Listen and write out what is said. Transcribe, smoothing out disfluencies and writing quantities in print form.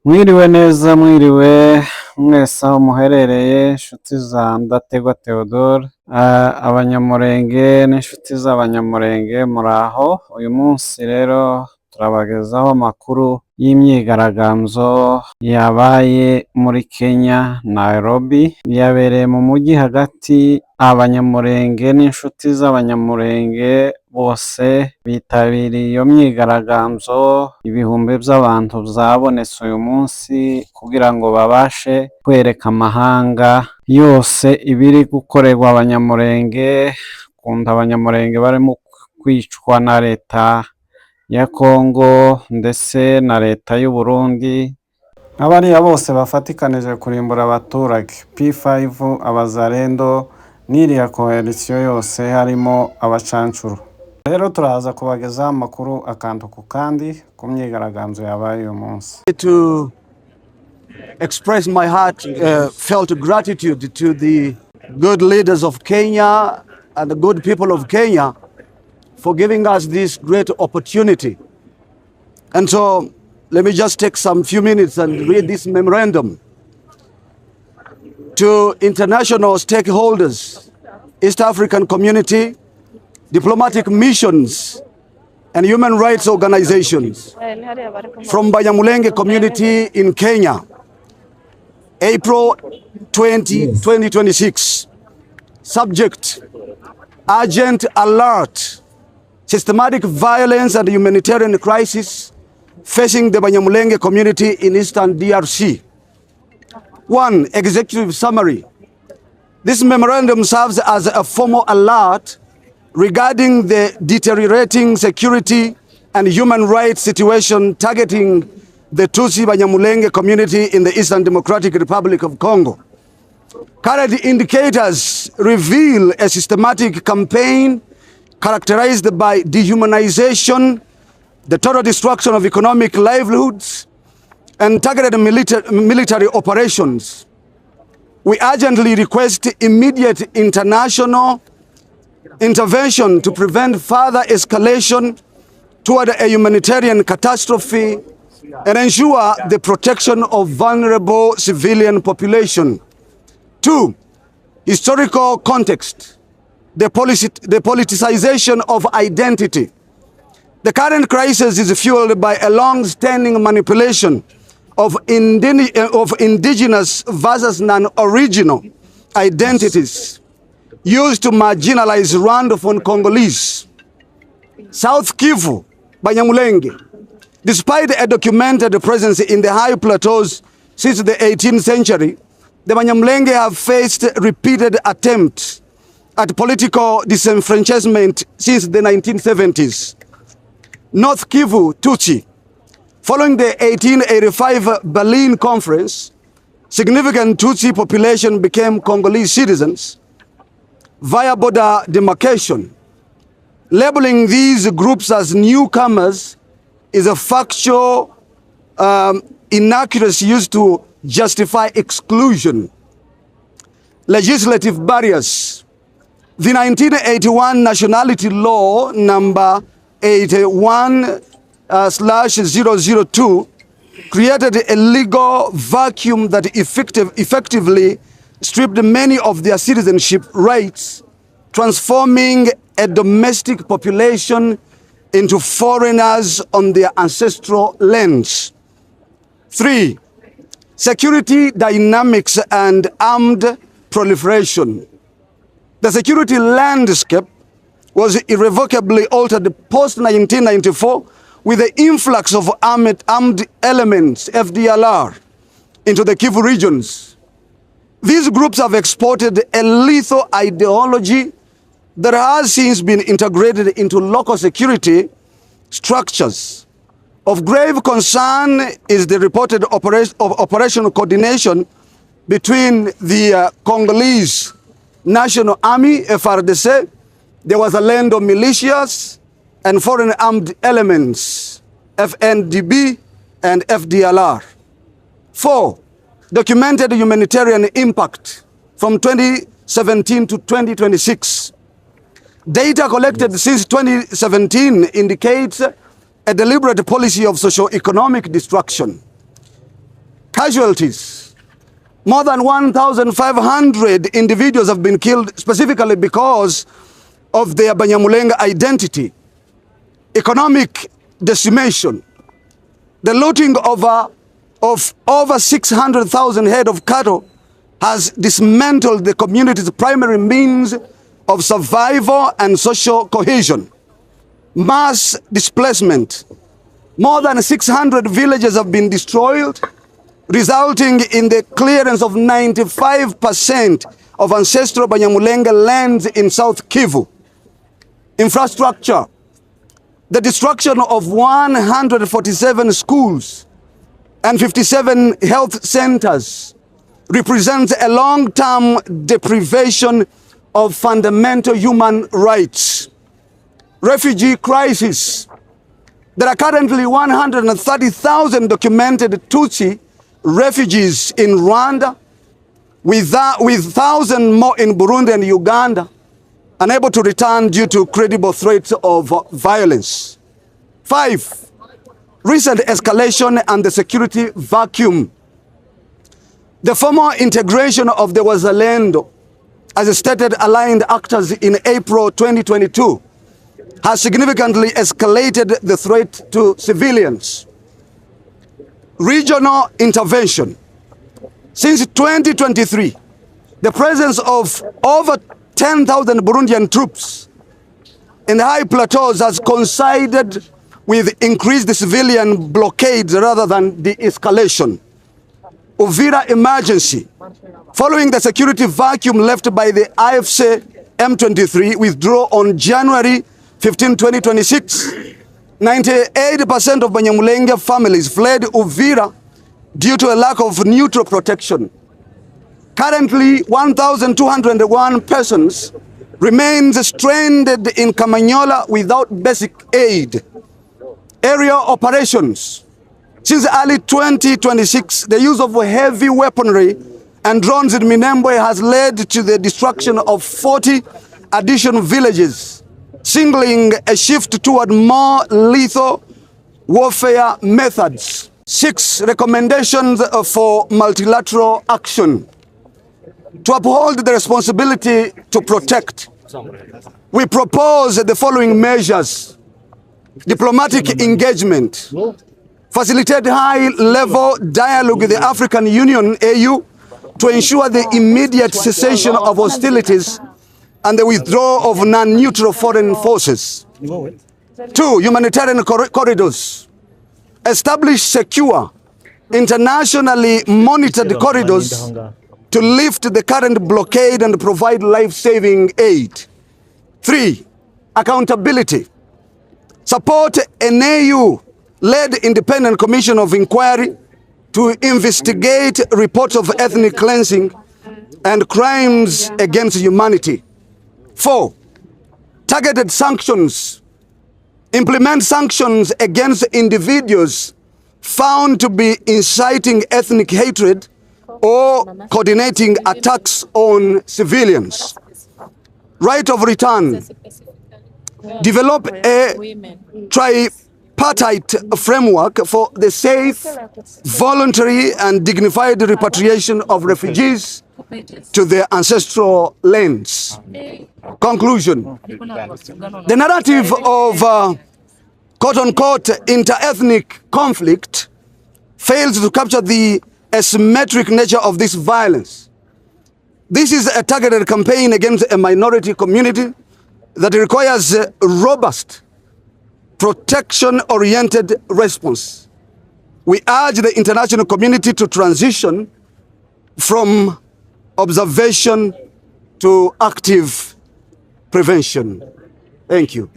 Mwiriwe neza, mwiriwe mwese aho muherereye, inshuti za Ndategwa Theodore, Abanyamulenge n'inshuti z'Abanyamulenge muraho. Uyu munsi rero turabagezaho amakuru y'imyigaragambyo yabaye muri Kenya, Nairobi. Yabereye mu mujyi hagati, Abanyamulenge n'inshuti z'Abanyamulenge bose bitabiriye iyo myigaragambyo. Ibihumbi by'abantu zabonetse uyu munsi kugira ngo babashe kwereka amahanga yose ibiri gukorerwa Abanyamulenge, ukuntu Abanyamulenge barimo kwicwa na leta ya Kongo ndetse na leta y'u Burundi. Abariya bose bafatikanije kurimbura abaturage, P5, abazalendo n'iriya koalisiyo yose harimo abacancuro. Rero turaza kubagezaho amakuru akantu ku kandi ku myigaragambyo yabaye uyu munsi. To express my heartfelt gratitude to the good leaders of Kenya and the good people of Kenya for giving us this great opportunity. And so let me just take some few minutes and read this memorandum. To international stakeholders, East African community, diplomatic missions, and human rights organizations from Banyamulenge community in Kenya, April 2026. Subject: urgent alert, systematic violence and humanitarian crisis facing the Banyamulenge community in Eastern DRC. 1. Executive summary. This memorandum serves as a formal alert regarding the deteriorating security and human rights situation targeting the Tutsi Banyamulenge community in the Eastern Democratic Republic of Congo. Current indicators reveal a systematic campaign characterized by dehumanization, the total destruction of economic livelihoods, and targeted military operations. We urgently request immediate international intervention to prevent further escalation toward a humanitarian catastrophe and ensure the protection of vulnerable civilian population. 2. Historical context. The politicization of identity. The current crisis is fueled by a long-standing manipulation of indigenous versus non-original identities used to marginalize Rwandan Congolese. South Kivu, Banyamulenge. Despite a documented presence in the high plateaus since the 18th century, the Banyamulenge have faced repeated attempts at political disenfranchisement since the 1970s. North Kivu, Tutsi. Following the 1885 Berlin Conference, significant Tutsi population became Congolese citizens via border demarcation. Labeling these groups as newcomers is a factual inaccuracy used to justify exclusion. Legislative barriers. The 1981 Nationality Law number 81/002 created a legal vacuum that effectively stripped many of their citizenship rights, transforming a domestic population into foreigners on their ancestral lands. 3. Security dynamics and armed proliferation. The security landscape was irrevocably altered post-1994 with the influx of armed elements, FDLR, into the Kivu regions. These groups have exported a lethal ideology that has since been integrated into local security structures. Of grave concern is the reported operational coordination between the Congolese National Army, FARDC, there was a land of militias and foreign armed elements, FNDB and FDLR. 4. Documented humanitarian impact from 2017 to 2026. Data collected since 2017 indicates a deliberate policy of socio-economic destruction. casualties. More than 1,500 individuals have been killed specifically because of their Banyamulenge identity. Economic decimation. The looting of over 600,000 head of cattle has dismantled the community's primary means of survival and social cohesion. Mass displacement. More than 600 villages have been destroyed, resulting in the clearance of 95% of ancestral Banyamulenge lands in South Kivu. Infrastructure. The destruction of 147 schools and 57 health centers represents a long-term deprivation of fundamental human rights. Refugee crisis. There are currently 130,000 documented Tutsi refugees in Rwanda, with 1,000 more in Burundi and Uganda, unable to return due to credible threats of violence. 5. Recent escalation and the security vacuum. The formal integration of the Wazalendo as stated aligned actors in April 2022 has significantly escalated the threat to civilians. Regional intervention. Since 2023, the presence of over 10,000 Burundian troops in the high plateaus has coincided with increased civilian blockades rather than de-escalation. Uvira emergency. Following the security vacuum left by the AFC M23 withdrawal on January 15, 2026, 98% of Banyamulenge families fled Uvira due to a lack of neutral protection. Currently, 1,201 persons remain stranded in Kamanyola without basic aid. Area operations. Since early 2026, the use of heavy weaponry and drones in Minembwe has led to the destruction of 40 additional villages, signaling a shift toward more lethal warfare methods. 6. Recommendations for multilateral action. To uphold the responsibility to protect, we propose the following measures. Diplomatic engagement. Facilitate high-level dialogue with the African Union, AU, to ensure the immediate cessation of hostilities and the withdrawal of non-neutral foreign forces. 2. Humanitarian corridors. Establish secure, internationally monitored corridors to lift the current blockade and provide life-saving aid. 3. Accountability. Support an AU-led independent commission of inquiry to investigate reports of ethnic cleansing and crimes against humanity. 4. Targeted sanctions. Implement sanctions against individuals found to be inciting ethnic hatred or coordinating attacks on civilians. Right of return. Develop a tripartite framework for the safe, voluntary, and dignified repatriation of refugees to their ancestral lands. Conclusion. The narrative of quote-unquote inter-ethnic conflict fails to capture the asymmetric nature of this violence. This is a targeted campaign against a minority community that requires a robust, protection-oriented response. We urge the international community to transition from observation to active prevention. Thank you.